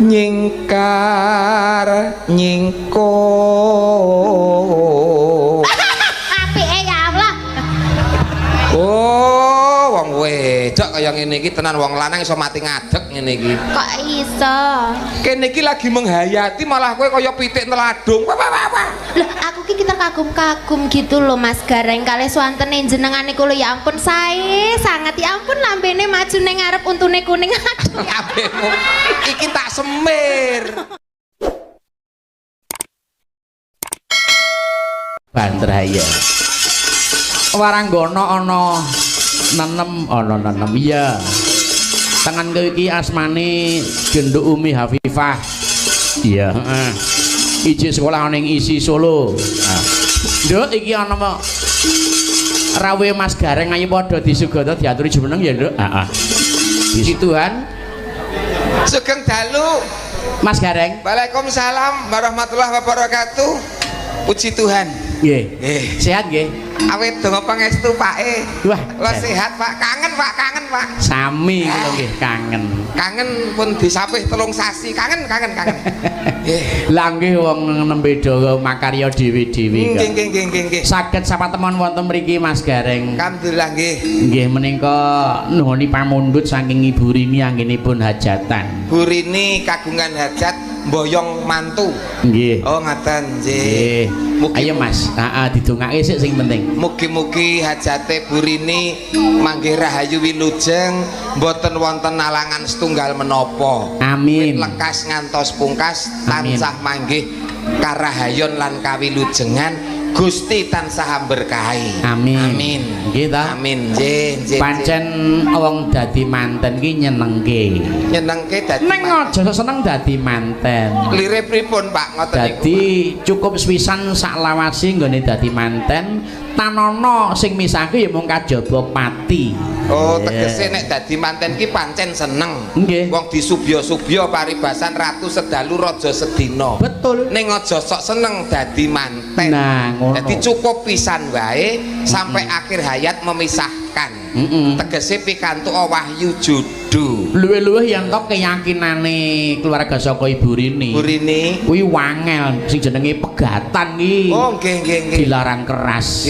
nyingkar nyingko apike ya Allah. oh wong wedok kaya ngene iki tenan wong lanang iso mati ngadeg ngene iki Kok iso? kene iki lagi menghayati malah kowe kaya pitik neladung Loh, aku ki terkagum-kagum gitu loh Mas Gareng kalih swantene jenengan niku lho ya ampun sae sangat ya ampun lambene maju ning ngarep untune kuning aduh kabehmu iki tak semir Bandraya Waranggono ana nenem iya tangan kowe iki asmane Genduk Umi Hafifah iya heeh iji sekolah ning isi Solo nah nduk iki ana rawe Mas Gareng ayo padha disugata diaturi jumeneng ya nduk heeh puji Tuhan sugeng dalu Mas Gareng Waalaikumsalam warahmatullahi wabarakatuh puji Tuhan nggih sehat nggih awet donga pangestu Pake wah lo sehat Pak kangen Pak sami kula nggih kangen pun disapih 3 sasi kangen lah nggih wong nembe dawa makarya dhewe-dhewe kok nggih saged sapa temon wonten mriki Mas Gareng alhamdulillah nggih menika nuhuni pamundhut saking Ibu Rini anggenipun hajatan Bu Rini kagungan hajat mboyong mantu nggih oh ngaten nggih ayo Mas didongake sik sing penting mugi-mugi hajate Bu Rini manggih rahayu wilujeng mboten wonten alangan setunggal menapa amin lekas ngantos pungkas tansah manggih karahayon lan kawilujengan Gusti tansah berkahi amin nggih ta amin nggih pancen wong dadi manten ki nyenengke dadi ning aja seneng dadi manten lire pripun Pak ngoten niku dadi cukup sepisan sak lawase nggone dadi manten tanana sing misahke ya mung kajaba pati oh tegese nek dadi manten ki pancen seneng nggih wong disubya-subya paribasan ratu sedalu raja sedina betul ning aja sok seneng dadi manten nah ngono dadi cukup pisan wae sampai akhir hayat memisahkan tegese pikantuk wahyu judu luwih-luwih yen tok keyakinane keluarga saka Ibu Rini kuwi wangel sing jenenge pegatan iki oh nggih dilarang keras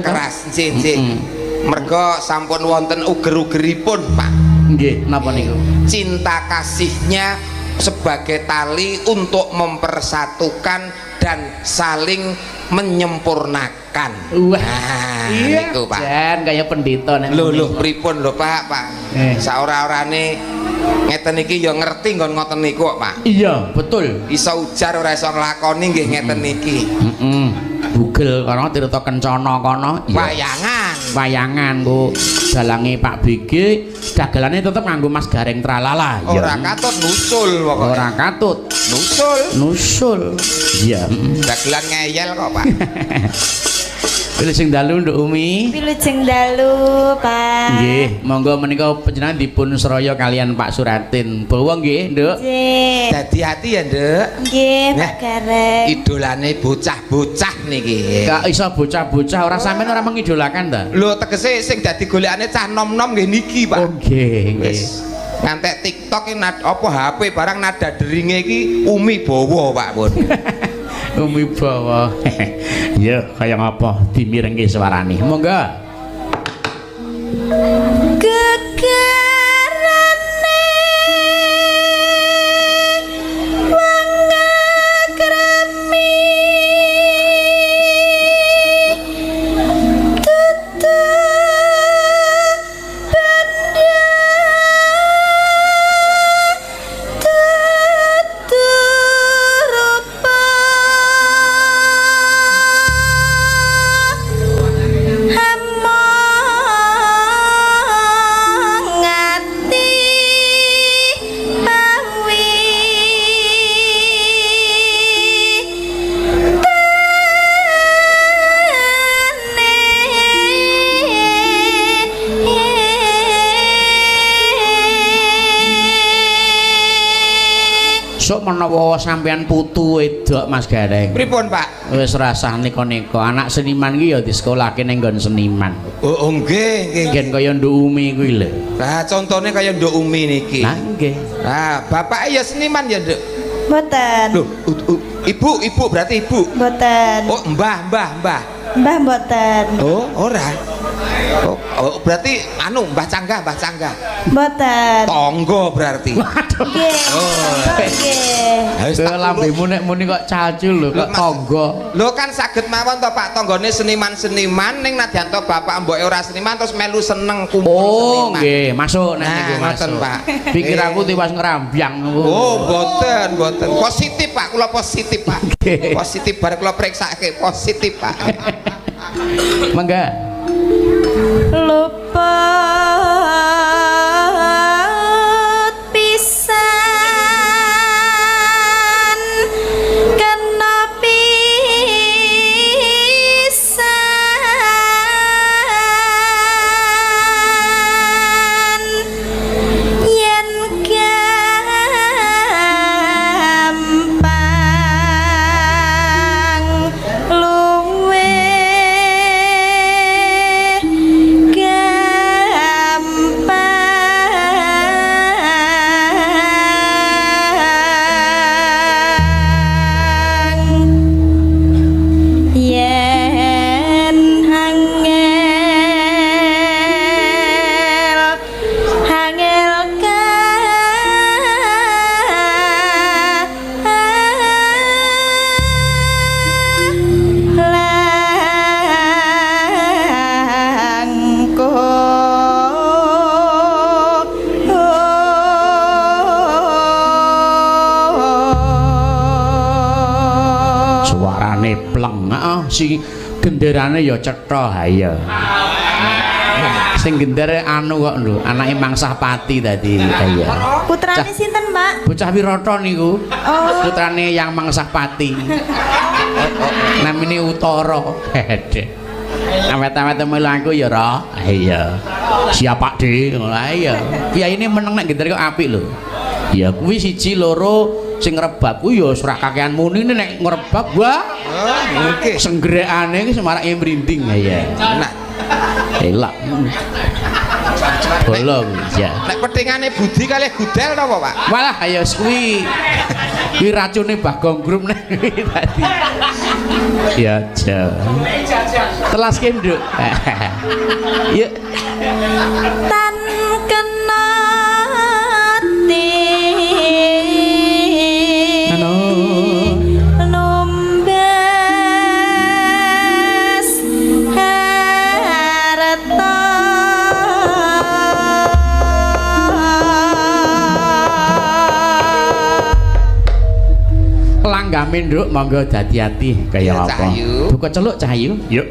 keras nggih mergo sampun wonten uger-ugeripun Pak nggih napa niku cinta kasihnya sebagai tali untuk mempersatukan dan saling menyempurnakan wah iya niku Pak jan kaya pendeta nek lho pripun lho Pak saora-orane ngeten iki ya ngerti nggon ngoten niku kok Pak iya betul iso ujar ora iso nglakoni nggih ngeten iki bugel kono Tirta Kencana kono wayangan ku dalange Pak BG dagelane tetep nganggo Mas Gareng tralala ora katut nusul pokoke ora katut nusul iya dagelan ngeyel kok Pak Wilujeng dalu Nduk Umi. Wilujeng dalu, Pak. Nggih, monggo menika panjenengan dipun seraya kalian Pak Suratin. Bawa nggih, Nduk. Nggih. Dadi ati ya, Nduk. Nggih, Pak Gareng. Idolane bocah-bocah niki. Gak iso bocah-bocah ora sampean ora mengidolakan ta? Lho tegese sing dadi golekane cah nom-nom nggih niki, Pak. Oh, nggih, nggih. Ngantek TikTok iki apa HP barang nada deringe iki Umi bawa, Pak Pun. Umi bawa. Ya, kaya ngapa dimirengke suarane. Monggo. menawa sampean putu wedok Mas Gareng. Pripun, Pak? Wis rasah nika-nika anak seniman iki ya disekolahke ning nggon seniman. Oh, nggih, nggih. Ngen kaya Nduk Umi kuwi lho. Lah contone kaya Nduk Umi niki. Lah nggih. Lah, bapak ya seniman ya, Nduk? Mboten. Loh, ibu berarti ibu. Mboten. Oh, mbah. Mbah mboten. Oh, ora. Oh, berarti Mbah Canggah. Mboten. Tonggo berarti. Nggih. Oh, nggih. Ke lambemu nek muni kok cacul lho, kok tangga. Lho kan saged mawon to Pak, tanggane seniman-seniman ning nadyan to bapak mboke ora seniman terus melu seneng kumpul Oh, seniman. nggih, masuk nek niku Nah, ngoten, masuk. Pak. Pikiranku tiwas ngerambyang. Oh, mboten. Positif Pak, kula positif Pak. Nggih. Positif bare kula priksake positif Pak. Mangga. Luput pisan kena pisan yen gampang luwe Si genderane ya cetha ha ya. Sing gendere anu kok lho, anake Mangsah Pati tadi ya. Putrane sinten, Mbak? Bocah Wirata niku. Oh. Putrane Yang Mangsah Pati. Namine Utara. Awet-awet melu aku ya ra. Iya. Siap Pak De. Ha iya. Kiai ini meneng nek gendere kok apik lho. Ya kuwi siji loro sing ngrebak ku ya ora kakean muni nek ngrebak wah. Oh, nggih. Senggrekane iki semarake mrinding ya. Nah, Elak. Bolong ya. nek petingane Budi kalih Gudel napa, Pak? Walah ayo kuwi racune Bagong Group nek tadi. Ya, ja. Telas ki, Nduk. Yuk. Tan kena Langgame Nduk monggo dadi-ati kaya Ya, apa. Cahayu. Buka celuk Cahayu. Yuk.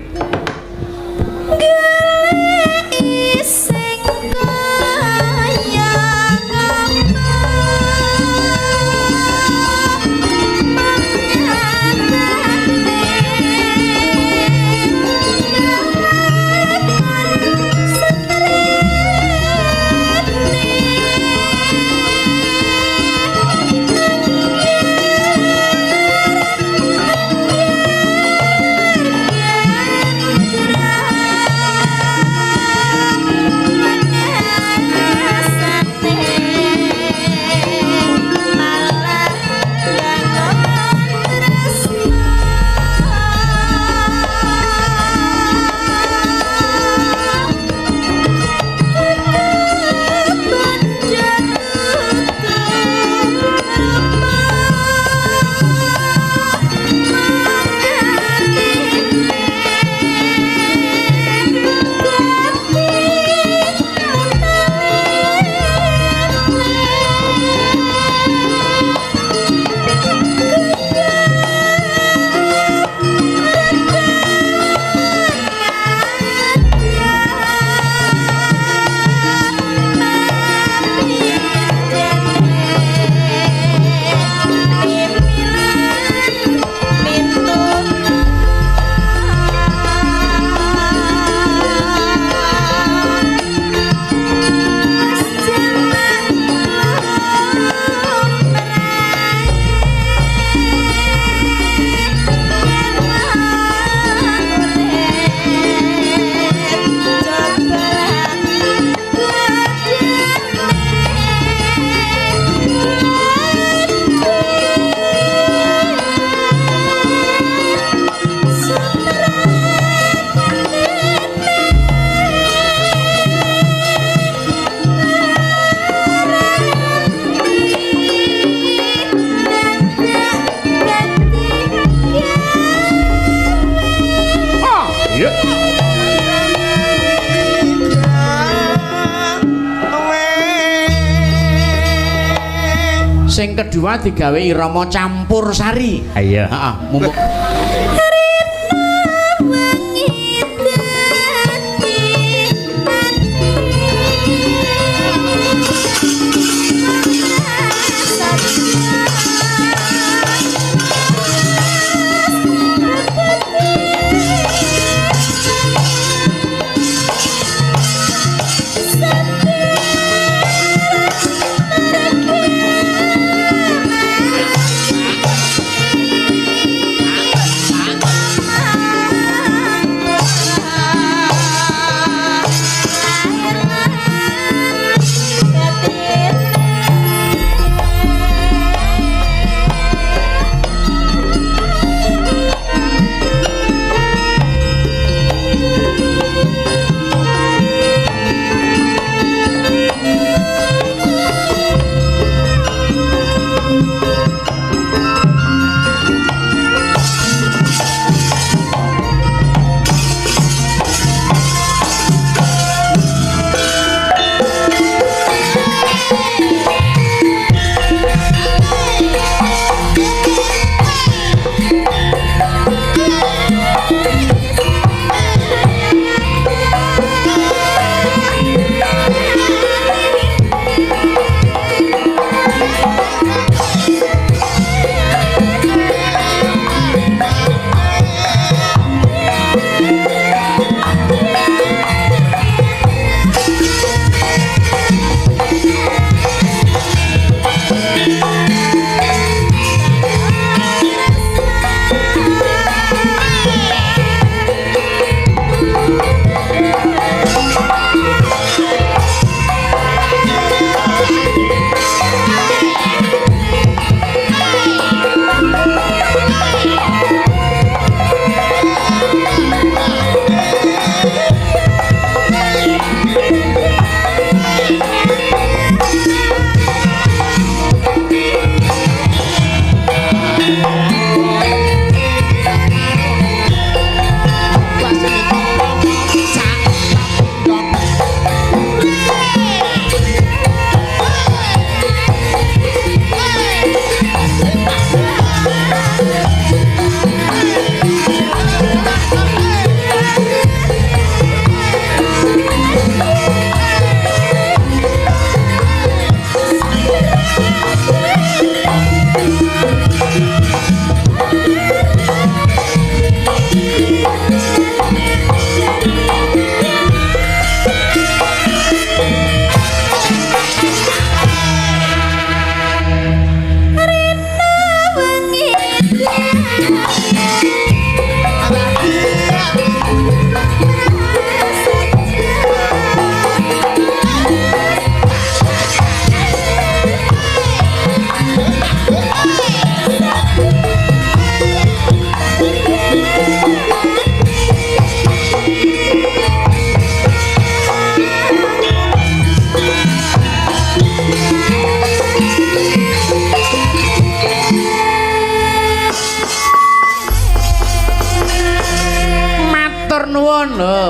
kedua digawe irama campur sari. Iya, heeh, mumpung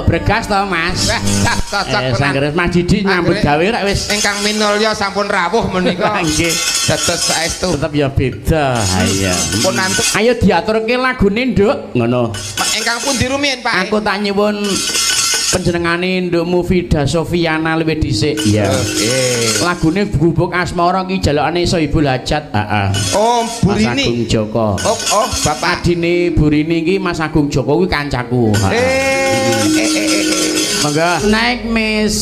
bergas to Mas. Cocok Sanggeres Mas Didi nyambut gawe rek wis. Ingkang minulya sampun rawuh menika. Nggih. Dados saestu. Tetep ya beda. Iya. Pun antuk. Ayo diaturke lagune, Nduk. Ngono. Ingkang pundi rumiyin, Pak? Aku tak nyuwun panjenengane Nduk Mufida Sofiana luwih dhisik. Iya. Lagune Gubuk Asmara ki jalukane Sohibul Hajat. Heeh. Oh, Burini. Mas Agung Joko. Oh, Bapak adine Burini iki Mas Agung Joko kuwi kancaku. Monggo naik Miss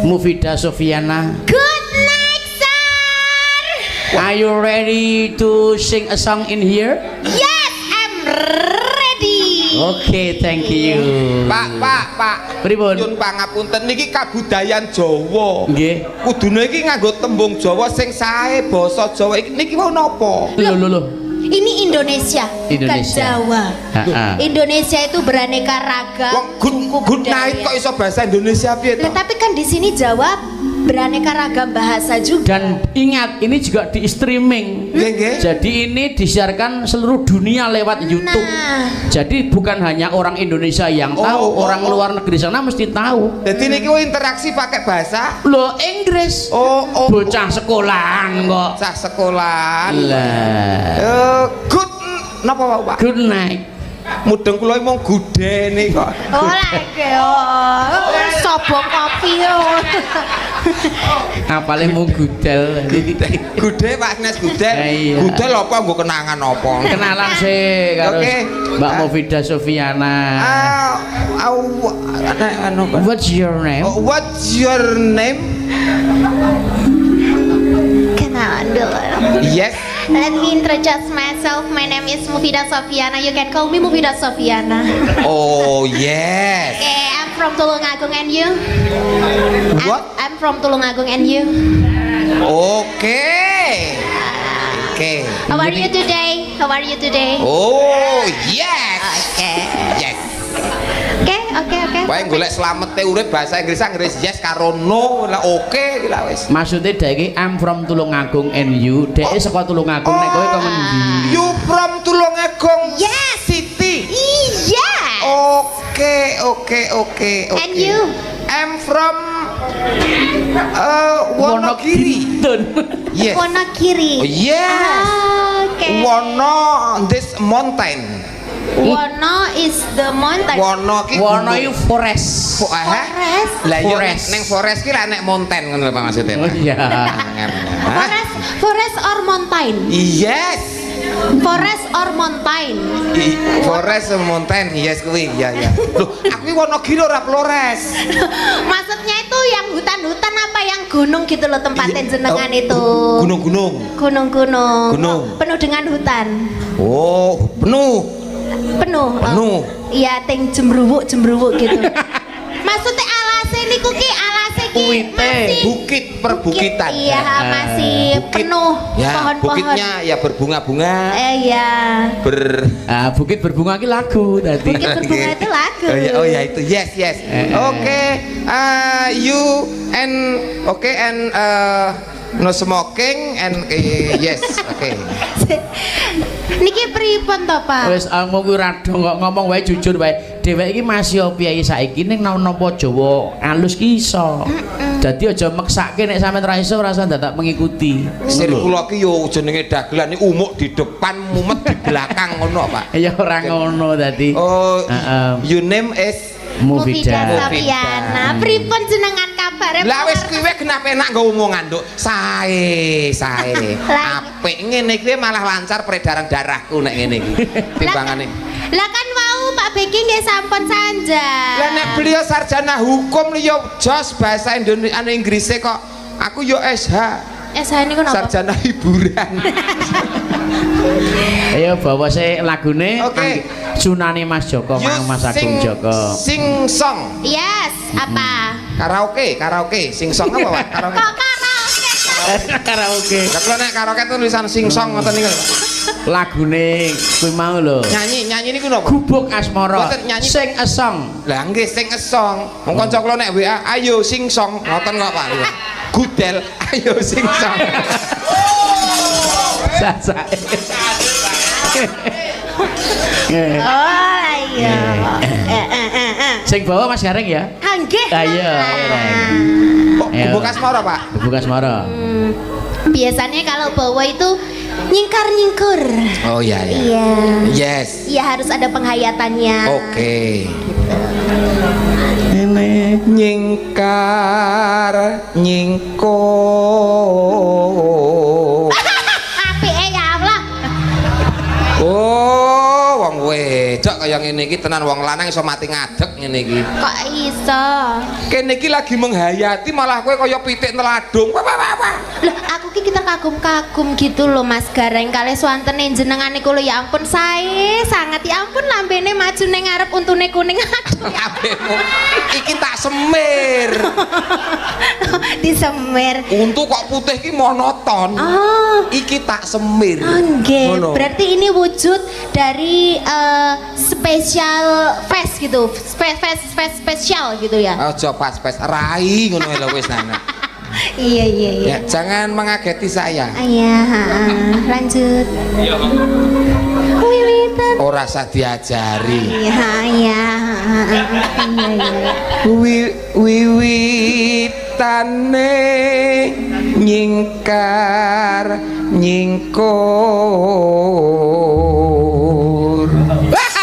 Mufida Sofiana. Good night, sir. Are you ready to sing a song in here? Yes, I'm ready. Okay, thank you. Pak. Pripun? Nyun pangapunten niki kabudayan Jawa. Nggih. Kudune iki nganggo tembung Jawa sing sae basa Jawa iki niki wau napa? Lho. Ini Indonesia, bukan Jawa. Indonesia itu beraneka ragam. Wong good night kok iso bahasa Indonesia piye to? Tapi kan di sini Jawa beraneka ragam bahasa juga. Dan ingat, ini juga di streaming. Nggih. Jadi ini disiarkan seluruh dunia lewat YouTube. Jadi bukan hanya orang Indonesia yang tahu, orang luar negeri sana mesti tahu. Jadi niki interaksi pakai bahasa Loh, Inggris. Bocah sekolahan kok. Cah sekolahan. Lah. Good napa wae, Pak? Good night. Mudeng kula mung gudene kok. Oh lagi sobong kopi yo. Apale mung gudel. Gude Pak Agnes Gudel. Iya. Gudel apa nggo kenangan apa? Kenalan sih karo Oke. Mbak Mufida Sofiana. Anu Pak. What's your name? What's your name? Kenalan dulu. Yes. Let me introduce myself. My name is Mufida Sofiana. You can call me Mufida Sofiana. Oh yes. Okay, I'm from Tulungagung and you? What? I'm from Tulungagung and you? Okay. Okay. How are you today? How are you today? Oh yes. Okay. Yes. Okay. Wae golek slamete urip bahasa Inggris yes karo no lah oke lah wis. Maksudnya dek I'm from Tulungagung and you, dek saka Tulungagung nek kowe kok ngendi? You from Tulungagung? Yes. City. Iya. Okay. And you? I'm from Wonogiri. Yes. Wonogiri. Oh, yes. Okay. Wono this mountain. Wono is the mountain. Wono ki Wono iku forest. Forest. Lah yo Forest. ning forest ki lah nek mountain ngono lho Pak maksudnya. Oh iya. Forest or mountain? Yes. Forest or mountain? Forest mountain, yes kuwi. Ya. Loh, aku ki Wonogiri ora Flores. Maksudnya itu yang hutan-hutan apa yang gunung gitu loh tempatnya jenengan itu? Gunung-gunung. Gunung-gunung. Gunung. Penuh dengan hutan. Oh, penuh. Penuh. Iya, ting jemruwuk gitu. Maksudnya alase niku ki alase ki masih bukit perbukitan. Iya, masih Bukit. penuh Ya, pohon-pohon. bukitnya ya berbunga-bunga. Iya. Bukit berbunga ki lagu tadi. Bukit berbunga itu lagu. Oh ya itu yes. Oke, you and no smoking and yes, oke. Niki pripun to, Pak? Wis aku kuwi rada kok ngomong wae jujur wae. Dheweke iki masih piye saiki ning napa Jawa alus ki iso. Dadi aja meksake nek sampean ra iso ora usah dadak mengikuti. Sir kula ki yo jenenge dagelan iki umuk di depan, mumet di belakang ngono, Pak. Ya ora ngono tadi. Oh, your name is Mufida Sofiana. Pripun jenengan kabare? lah wis kuwi kenapa enak nggo omongan, Nduk? Sae. Apik ngene iki malah lancar peredaran darahku nek ngene iki. Timbangane. Lah kan mau Pak Beki nggih sampun sanjang. Lah nek beliau sarjana hukum yo jos bahasa Indonesia Inggrisnya kok aku yo SH. SH niku napa? Sarjana hiburan. Ayo bawa sih lagune. Oke. Sunane Mas Joko, Mas Agung Joko. Sing song. Yes, apa? Karaoke. Sing song apa, Pak? Karaoke. Kok karaoke? Karaoke. Lah kalau nek karaoke tulisan sing song ngoten niku. Lagune kuwi mau lho. Nyanyi niku napa? Gubuk Asmara. Mboten nyanyi. Sing a song. Lah nggih sing a song. Wong kanca kula nek WA, ayo sing song. Ngoten kok, Pak. Gudel, ayo sing song. Sasae. Oh iya. Sing bawa Mas Gareng ya? Nggih. Ayo. Kok gubuk asmara, Pak? Gubuk Asmara. Biasanya kalau bawa itu nyingkar-nyingkur. Oh iya. Iya. Yes. Iya harus ada penghayatannya. Oke. Nyingkar nyingkur. Apike ya Allah. Oh, wong wedok kaya ngene iki tenan wong lanang iso mati ngadeg ngene iki. Kok iso? Kene iki lagi menghayati malah kowe kaya pitik neladung. Loh, aku ki kita kagum-kagum gitu loh Mas Gareng kali swantene jenengan niku lho ya ampun sae sangat ya ampun lambene maju ning ngarep untune kuning aduh Lambemu iki tak semir. disemir. Untu kok putih ki monoton. Oh. Iki tak semir. Nggih, Ngono. berarti ini wujud dari special face gitu. Spesial gitu ya. Aja pas rai ngono lho wis nana. Iya iya iya. Ya, jangan mengageti saya. Iya, lanjut. Wiwitan. Ora usah diajari. Iya iya. Wiwitane nyingkar nyingkur.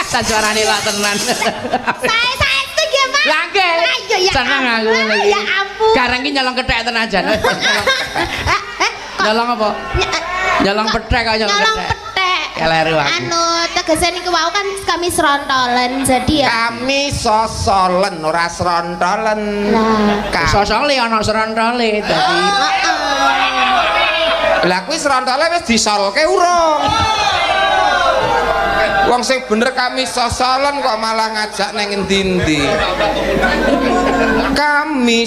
Sanjuarane lah tenan. Saya setuju Pak. Langke. Ayo ya. Seneng aku lagi. Ya ampun. Karang iki nyolong kethek tenan jan. Nyolong apa? Nyolong pethek kok nyolong Nyolong kethek. petek. Keleru aku. Anu tegese niku wau kan kami serontolen jadi ya. Kami sosolen ora serontolen. Lah. Sosole ana serontole dadi. Lah kuwi serontole wis disolke urung. Wong sing bener kami sosolen kok malah ngajak nang endi-endi. Kami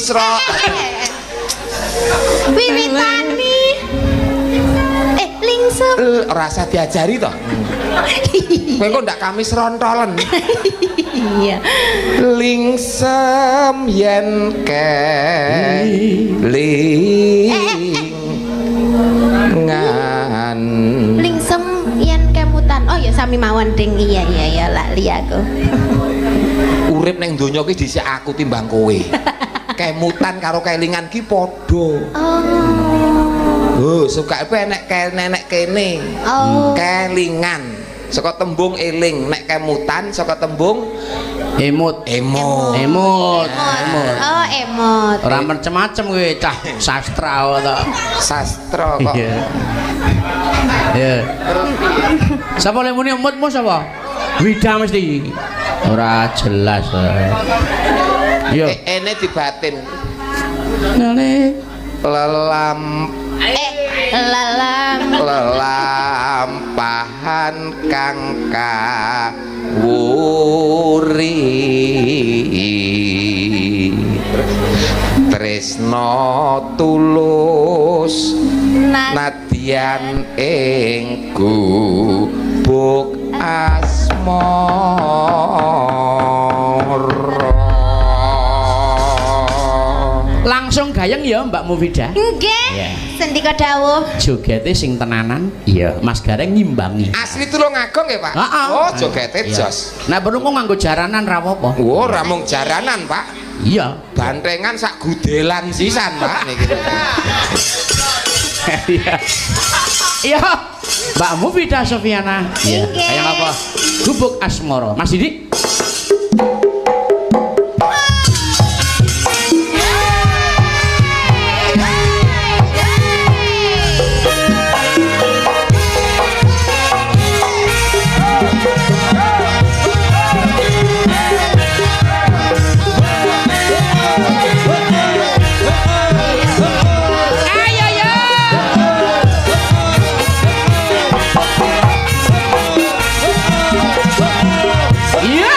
Wiwitani. Lingsem. rasa diajari toh. Kowe kok ndak kami serontolen. Iya. Lingsem yen kelingan. Lingsem yen kemutan. Oh ya sami mawon ding. Iya iya ya lali aku. Urip ning donya ki dhisik aku timbang kowe. Kemutan karo kelingan ki padha. Oh, suka apa nek nenek kene. Oh. Kelingan. Saka tembung eling, nek kemutan saka tembung Emut. emot. Emut. Oh, emot. Ora macem-macem kowe cah sastra to. Sastra kok. Iya. Iya. Sapa lek muni emutmu sapa? Wida mesti. Ora jelas. Yo. Ene dibatin. Ngene. Lelam Lalam. lelampahan kang kawuri tresno tulus nadyan ing gubuk asmara. Langsung gayeng ya Mbak Mufida. Nggih. Iya. Sendika dawuh. Jogete sing tenanan. Iya, Mas Gareng ngimbangi. Asli Tulungagung ya Pak? Heeh. Oh jogete Iya. jos. Nah, perlu kok nganggo jaranan ra apa-apa. Oh ramung jaranan Pak. Iya. Bantengan sak gudelan sisan Pak niki. Iya. Iya. Mbak Mufida Sofiana. Iya. Nggih. Kayak apa? Gubuk Asmara. Mas Didi. Iya.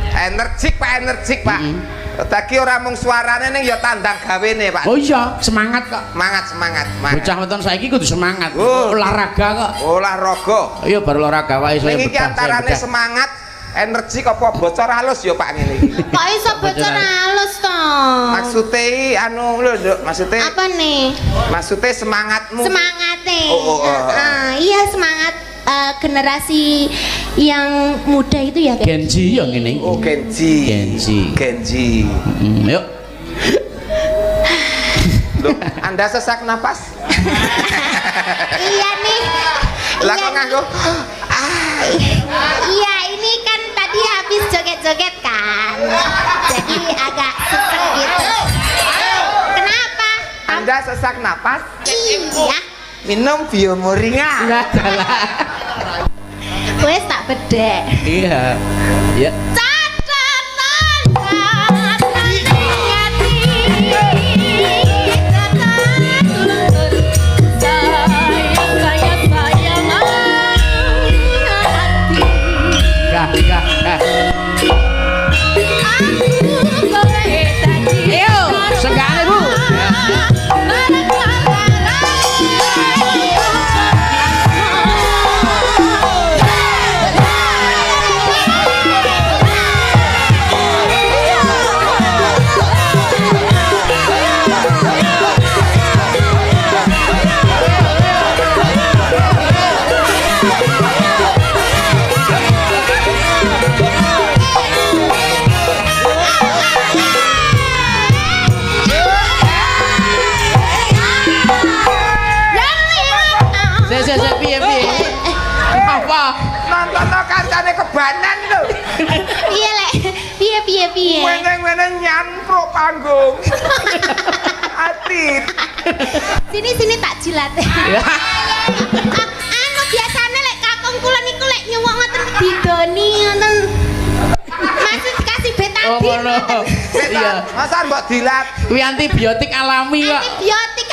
Energik Pak. Dadi ora mung suarane ning ya tandang gawene Pak. Oh iya, semangat kok. Semangat. Bocah weton saiki kudu semangat. Oh. Olahraga kok. Olahraga. Iya baru olahraga wae saya Ning iki antarane semangat, energi apa bocor halus ya Pak ngene iki. Kok iso bocor halus to? Maksude anu lho, Nduk, maksude Apa nih? Maksude semangatmu. Semangate. Oh. Iya semangat generasi yang muda itu ya kayak. Genji ya ngene iki. Oh, Genji. Yuk. Loh, Anda sesak napas? Iya nih. Lah kok nganggo? Iya, ini kan tadi habis joget-joget kan. Jadi agak sesek gitu. Kenapa? Anda sesak napas? Iya. Minum biomoringa. Enggak salah. Wes tak bedek. Iya. Ya. Gah. Ayo, senggane Bu. Piye? Apa? Nonton kancane kebanan lho. Piye lek? Piye? Meneng-meneng nyampruk panggung. Atit. Sini tak jilat. Anu biasane lek kakung kula niku lek nyuwuk ngoten didoni ngoten. Maksud kasih betadin. Oh ngono. Iya. Masa mbok dilat? Kuwi antibiotik alami kok. Antibiotik.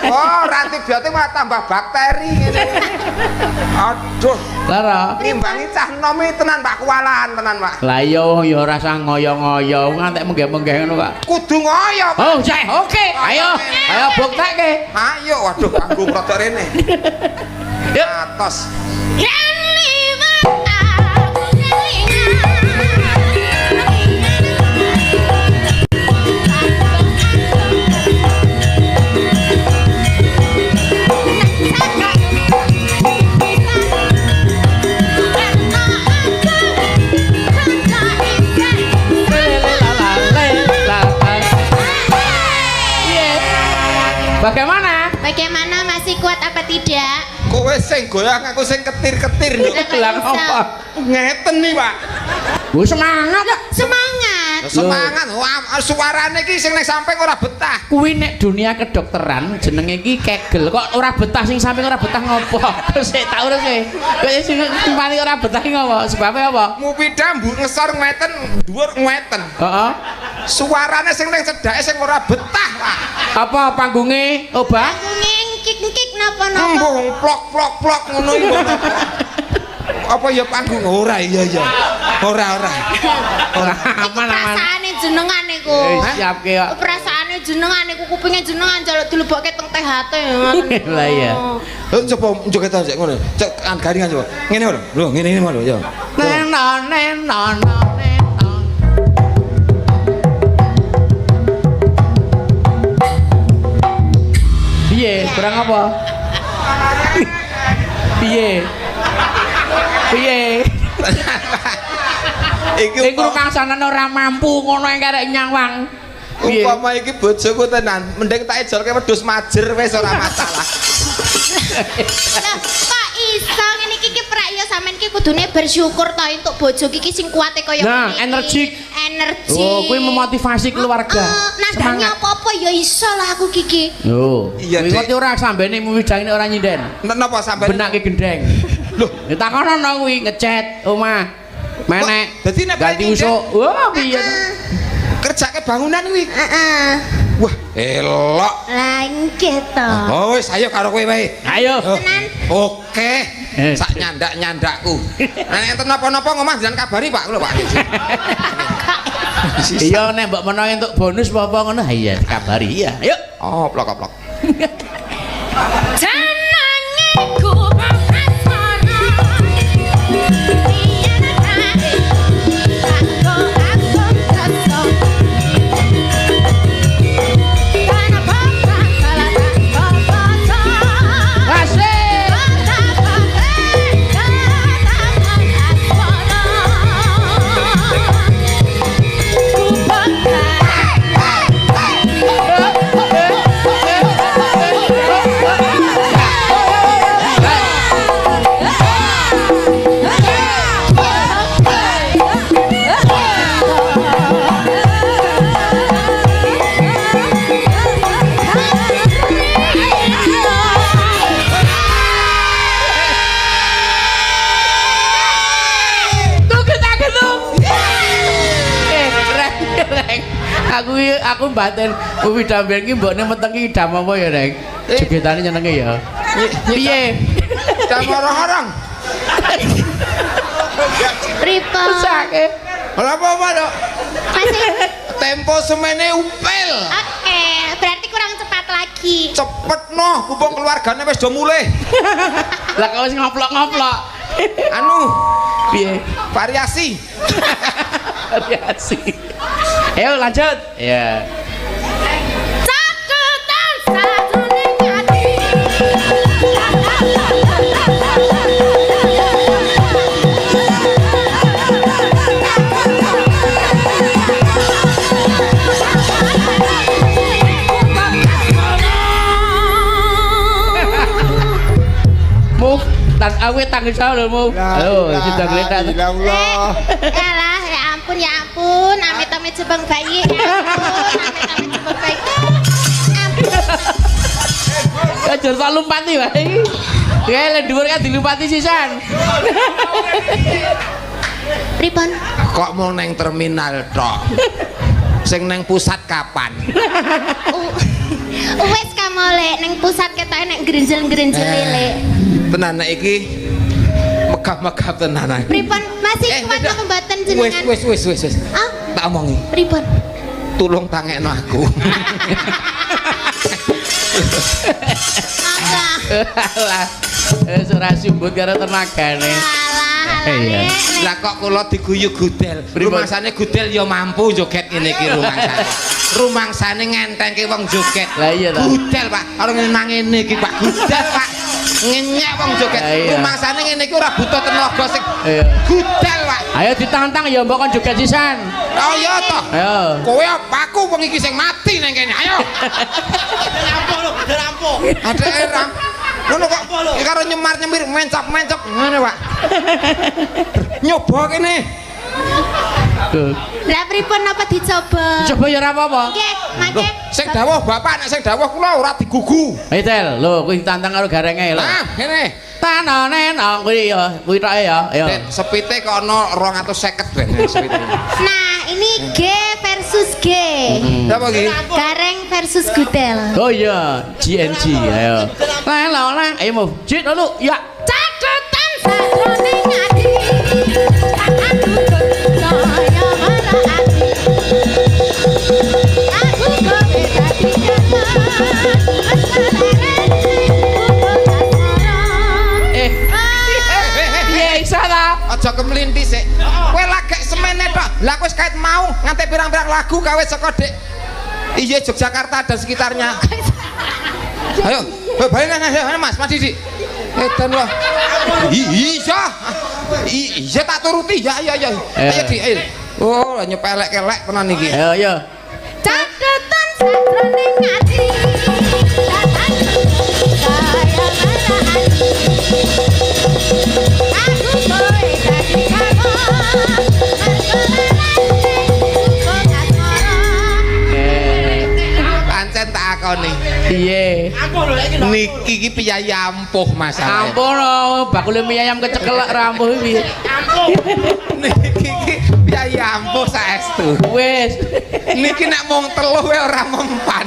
Oh, antibiotik malah tambah bakteri ngene. Aduh. Lara. Ngimbangi cah nom iki tenan Pak kewalahan tenan Pak. Lah iya ya ora usah ngoyo-ngoyo, ngantek menggeh-menggeh ngono kok. Kudu ngoyo. Pak. Oh, cek. Oke. Ayo buktekke. Ayo, waduh panggung rada rene. Yuk. Atos. Bagaimana masih kuat apa tidak? Kowe sing goyang aku sing ketir-ketir lho. Lah apa? Ngeten nih, Pak. Wis semangat. Semangat. Semangat. Wah, suarane iki sing ning samping ora betah. Kuwi nek dunia kedokteran jenenge iki kegel kok ora betah sing samping ora betah ngopo? Sik tak urus kowe. Kowe sing timpani ora betah ngopo? Sebabe apa? Mupida mbuk ngesor ngeten, dhuwur ngeten. Heeh. Suarane sing ning cedhake sing ora betah, Pak. Apa panggunge obah? Ngengkik napa-napa. Embung plok ngono iki. Apa ya panggung ora iya. Ora. Aman. Perasaane jenengan niku. Siap ki kok. Perasaane jenengan niku kupinge jenengan njaluk dilebokke teng THT ngoten. Lah iya. Coba joget aja ngono. Cek garingan coba. Ngene lho. Lho, ngene lho ya. Nenon. Piye? Kurang apa? Piye? Iki Iku kangsanan ora mampu ngono yang karek nyawang. Umpama iki bojoku tenan, mending tak ejolke wedhus majer wis ora masalah. Lah kok iso ngene iki prak ya sampean iki kudune bersyukur to entuk bojo iki sing kuwate kaya Nah, ngene. energik. Energi. Oh, kuwi memotivasi keluarga. Nandani apa-apa ya iso lah aku kiki. Yo. Iya, Kuwi Dik. kok ora sambene muwidane ora nyinden. Napa sampean? Benake gendeng. Loh, Ya takono no kuwi ngecat omah. Menek. Dadi nek ganti pengen usuk. Wah, piye to? kerjake bangunan kuwi. Heeh. Wah, elok. Lah nggih to. Oh, wis ayo karo kowe wae. Ayo. Oh, Tenan. Oke. sak nyandak-nyandakku. Nek enten napa-napa ngomah jangan kabari Pak lho Pak. Iya nek mbok menawa entuk bonus apa ngono ha iya kabari iya. Yuk. Oh, plok-plok. Jenengeku aku mbaten Uwi Damben ki mbokne meteng ki idam apa ya, Reng? Jogetane nyenenge ya. Piye? Idam orang-orang. Pripun? Sake. Ora apa-apa, Dok. Masih Tempo semene upil. oke, berarti kurang cepat lagi. Cepet noh, kumpul keluargane wis do mulih. Lah kok wis ngoplok-ngoplok. Anu, Piye? variasi. Variasi. Ayo lanjut. Ya. Caketan sajroning ati. Move tan awet tanggung jawab lho, Move. Ayo, kita geletak. Allah. Yalah, ya ampun, amit-amit jebang bayi. Ya ampun, amit-amit jebang bayi. Ampun. Ajar tak lumpati wae iki. Ya le dhuwur kan dilumpati sisan. Pripun? Kok mau neng terminal tok? Sing neng pusat kapan? Wes kamole ning pusat ketoke nek grenjel-grenjel lele. Tenan nek iki megah-megah tenan. Pripun? Masih kuat beda. apa mboten jenengan? Wis. Ah, Tak omongi. pripun? Tulung tangekno aku. Mangga. Alah. Ora sumbut karo tenagane. Alah, Iya. Lah kok kula diguyu gudel. Pripun? Rumangsane gudel ya mampu joget ngene iki rumangsane. Rumangsane ngentengke wong joget. Lah iya ta. Gudel, Pak. Karo nang ngene iki, Pak. Gudel, Pak. Ngenyek wong joget. Lah iya. Rumangsane ngene iki ora butuh tenaga sing Iya. gudel, Pak. Ayo ditantang ya mbok kon joget sisan. Oh iya toh. Ayo. Kowe aku wong iki sing mati nang kene. Ayo. Ada erang. Ngono kok iki karo nyemar-nyemir mencap-mencap ngene, Pak. Nyoba kene. Tuh. Lah pripun apa dicoba? Coba ya ora apa-apa. Nggih, mangke. Sing dawuh bapak nek sing dawuh kula ora digugu. Ayo Tel, lho kuwi tantang karo garenge lho. Nah, kene. Tanane nang kuwi ya, kuwi tok ya. Ayo. Dek, sepite kok ana 250 ben sepite. Nah, ini G versus G. Apa iki? Gareng versus Gudel. Oh iya, GNG ayo. Lah, ayo move. Jit lalu, ya. Caketan sajroning ati. Aku percaya marang ati. Aku kowe dadi Piye isa ta? Aja kemlinti sik. Kowe lagek semene tok. Lah kowe kait mau nganti pirang-pirang lagu gawe saka Dik. Iya Yogyakarta dan sekitarnya. Ayo, balik Mas, Mas Didi. Edan wah. Iya tak turuti. Ya. Ayo Dik, ayo. Oh, nyepelek-kelek tenan iki. Ayo. caketan sajroning ati. Aku kowe dadi Pancen tak akoni. Piye? Niki iki piyayi ampuh masalah. Ampun, bakule mie ayam kecekel rampuh iki. Niki iki piyayi ampuh saestu. Wis. Niki nek mung telu wae ora mempan.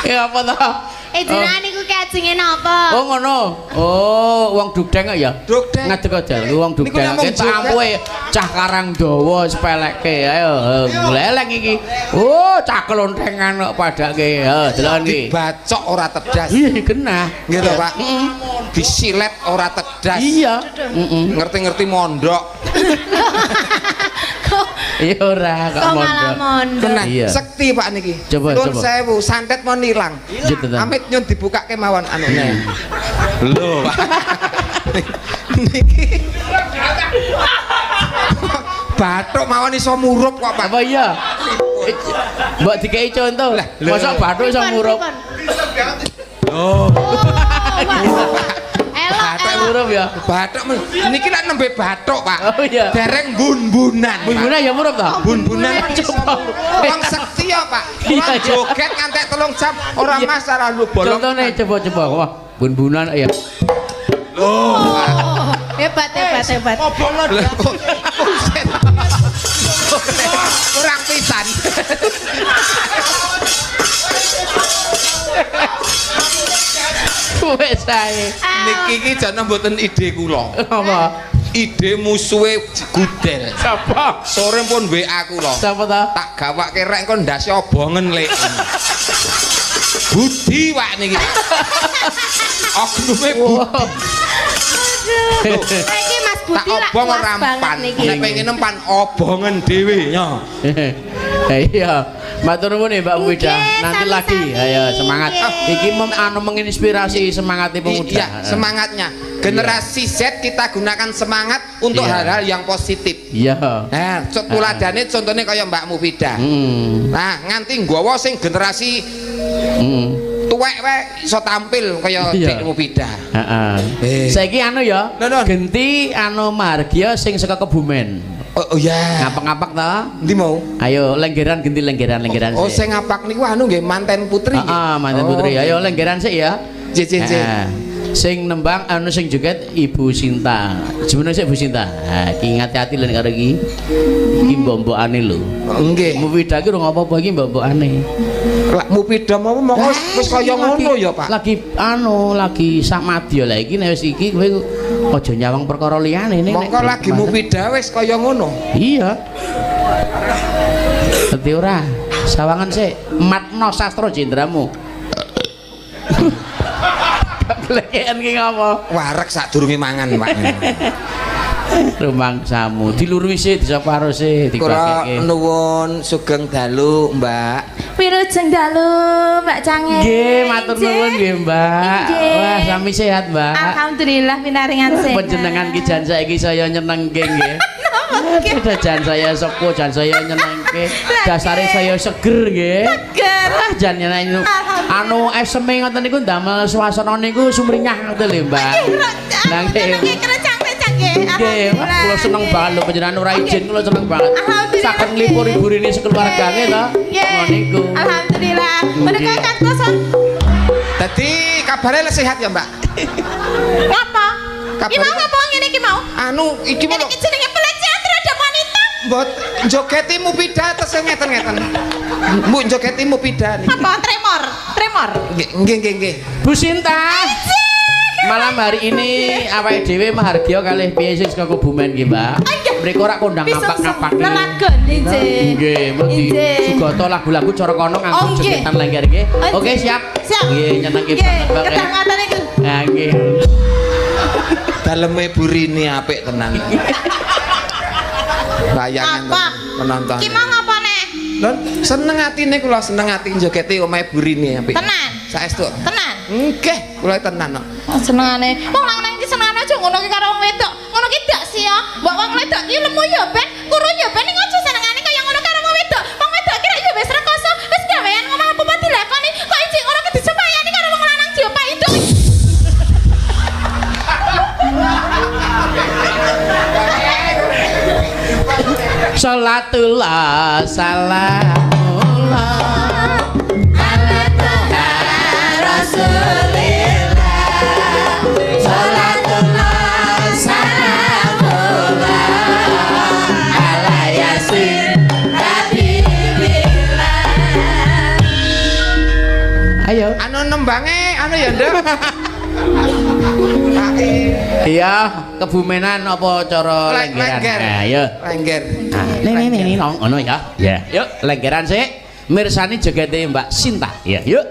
Ya apa ta? jenengan niku ki ajenge napa? Oh ngono. Oh, wong Dugdeng kok ya. Dugdeng. Ngadeg aja lho wong Niku Dugdeng. namung Kita joget. ampuhe cah Karang Dawa sepeleke. Ayo, ngleleng iki. Oh, cah kelontengan kok padake. Ha, delok iki. Dibacok ora tedas. Iya, kena. Gitu, Pak. Disilet ora tedas. Iya. Ngerti-ngerti mondok. Iya ora kok Kok malah mondok. mondok. Tenan, Iya. sekti Pak niki. Coba, Nuwun coba. sewu, santet mau nilang. Gitu, Tan. Amit nyun dibukake mawon anune. Lho, Pak. Niki. Bathuk mawon iso murup kok, Pak. Apa iya? Mbok dikei contoh. Lah, lho. Mosok bathuk iso murup. Oh, Elok, Bathuk elok. murup ya. bathuk niki lak nembe bathuk, Pak. Oh iya. Dereng bun-bunan. Pak. Bun-bunan ya murup ta? Bun-bunan Coba. Wong sekti ya, Pak. Iya, Ora iya. joget ngantek 3 jam, ora Iya. masalah lu bolong. Contohnya coba-coba. Wah, bun-bunan ya. Oh, hebat, hebat, hebat. Lah, kok buset. Kurang pisan. Wes ae. Niki iki jane mboten ide kula. Apa? Ide musuhe gudel. Siapa? Sore pun WA kula. Siapa ta? Tak gawake rek kon ndase obongen lek. Budi Pak niki. Oknume Budi. Saiki Mas Tak Budi lak obong puas ora banget empan. niki. Nek pengen empan obongen dhewe ya. Iya. Matur nuwun ya Mbak Wida. Nggih, Nanti sami-sami. lagi. Ayo semangat. Nggih. Iki menginspirasi semangat pemuda. Iya, semangatnya. Generasi Z kita gunakan semangat untuk Iya. hal-hal yang positif. Iya. Nah, tuladane contohnya kaya Mbak Mufidah. Nah, nganti nggawa sing generasi tuwek wae iso tampil kaya Iya. Dik Mufidah. Heeh. Saiki anu ya. Non. Genti anu Margia sing saka Kebumen. Oh ya. Ngapak-ngapak ta? Ndi mau? Ayo lenggeran genti lenggeran Oh, sik. sing ngapak niku anu nggih manten putri. Heeh, mantan Oh, putri. Ayo lenggeran sik ya. Cicin. Sing nembang anu sing joget Ibu Sinta. Jenenge sik Ibu Sinta. Ha, iki ngati-ati lho karo iki. Iki mbok-mbokane lho. Nggih. Mufidah ki ora apa-apa iki mbok-mbokane. Lah Mufidah mau monggo wis kaya ngono ya, Pak. Lagi sak madya lah iki nek wis iki kowe aja nyawang perkara liyane ning. Mongko lagi Mufidah wis kaya ngono. Iya. Dadi ora sawangan sik matno sastra jendramu. Blekean ki ngopo? Wareg sadurunge mangan, Pak. Rumangsamu dilurui sih disaparo sih Kula dipakeke. nuwun sugeng dalu, Mbak. Wilujeng dalu Mbak Cange. Nggih, matur nuwun nggih, Mbak. Nggih. Wah, sami sehat, Mbak. Alhamdulillah pinaringan sehat. Panjenengan ki jan saiki saya nyenengke nggih. Udah jan saya sepuh, jan saya nyenengke. Dasare saya seger nggih. Seger. Ah, jan nyenengi anu eseme ngoten niku ndamel suasana niku sumringah ngoten lho, Mbak. Nah, nggih. Nggih, wah, kula seneng banget lho panjenengan ora izin kula seneng banget. Alhamdulillah. Saken nglipur-libur ini sekeluargane to. Ngono niku. Alhamdulillah. Menika kantos. Dadi kabare sehat ya, Mbak? Apa? Kabar- Iki mau ngapa ngene iki mau? Anu, iki Ini mau jenenge pelecehan terhadap wanita. mbot jogeti Mufidah terus ngeten-ngeten. Mbok jogeti Mufidah niki. Apa tremor? Tremor. Nggih. Bu Sinta. Malam hari ini awake dhewe mahargya kalih piye sing saka Kebumen nggih, Mbak. Mriko ora kondang ngapak-ngapak. Lelagon nggih. Nggih, mesti Nggih. sugata lagu-lagu cara kono Oh, nganggo nggih. jogetan lengger nggih. Oh, Oke, nggih. siap. Siap. Nggih, nyenengke Nggih, banget, Mbak. kedah ngoten niku. Nah, nggih. Daleme burini apik tenan. Bayangan Apa? penonton. Ki mau ngapa nek? Lho, seneng atine kula seneng ati njogeti omahe burini apik. Tenan. Saestu. Tenan. Nggih, kula tenan kok. Oh, senengane. Wong lanang iki senengane aja ngono ki karo wong wedok. Ngono ki dak sih ya. Mbok wong wedok ki lemu ya ben, kuru ya ben ning aja senengane kaya ngono karo wong wedok. Wong wedok ki rek ya wis rekoso, wis gawean ngomong apa dilakoni. Kok ijik ora kedisepayani karo wong lanang diopak itu. Salatullah salamullah ala toha rasulillah. Salatullah salamullah ala yasin habibillah. Ayo Anu nembange anu ya, Nduk. Iya, kebumenan apa cara lenggeran? Lengger. Nah, ya. Lengger. Nih, ngono ya. Ya, yuk lenggeran sik. Mirsani jogete Mbak Sinta. Ya, yuk.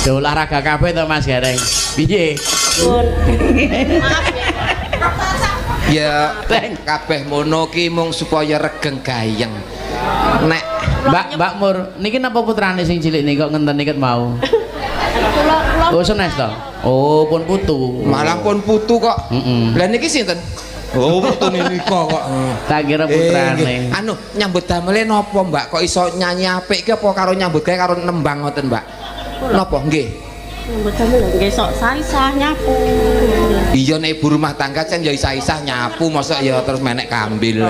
Do olahraga kabeh to Mas Gareng. Piye? Ya kabeh mono ki mung supaya regeng gayeng. Nek Mbak Mur, niki napa putrane sing cilik niki kok ngenten iket mau? Oh senes to. Oh pun putu. malah pun putu kok. Lah niki sinten? Oh putune nika kok. Tak kira putrane. Anu nyambut damele napa Mbak? Kok iso nyanyi apik ki apa karo nyambut gawe karo nembang ngoten Mbak? Napa nggih? Mboten lho nggih sok saisah nyapu. Iya nek ibu rumah tangga kan ya isah-isah nyapu mosok ya terus menek kambil.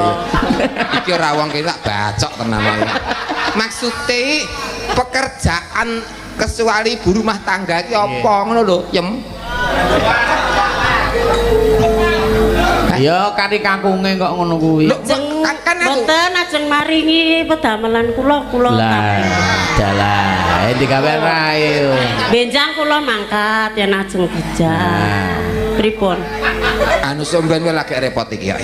Iki ora wong kene tak bacok tenan wae. Maksude pekerjaan kecuali ibu rumah tangga iki apa ngono lho, Yem? Ya kari kakunge kok ngono kuwi. Lho, kan aku Mboten ajeng maringi pedamelan kula Lah, dalah, digawe rae. benjang kula mangkat yen ajeng bijak. Pripun? anu somben kowe lagi repot iki ya.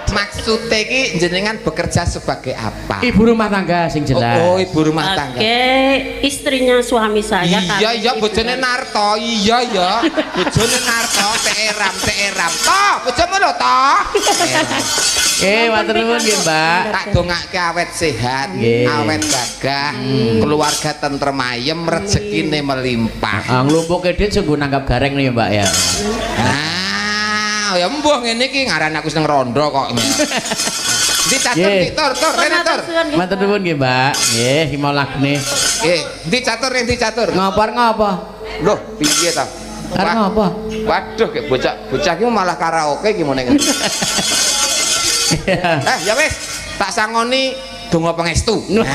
Maksudnya iki jenengan bekerja sebagai apa? Ibu rumah tangga sing jelas. Oh, ibu rumah tangga. Oke, istrinya suami saya. Iya iya bojone Narto, iya ya. Bojone Narto teeram. Toh, bojomu lho toh. Matur nuwun nggih, Mbak. Tak dongake awet sehat, Nggih. awet gagah, keluarga tentrem ayem, rezekine melimpah. Ah nglumpuke dit sungguh nanggap gareng nih, Mbak ya. Nah, ya mbuh ngene iki ngaran aku seneng rondo kok. Ndi catur, Nggih. ndi tur, rene tur. Matur nuwun nggih, Mbak. Nggih, iki mau lagune. Nggih, ndi catur. Ngopor ngopo? Loh, piye ta? Arep ngopo? Waduh, kayak bocah iki malah karaoke gimana ngene. Ya wis, tak sangoni donga pangestu. Nah.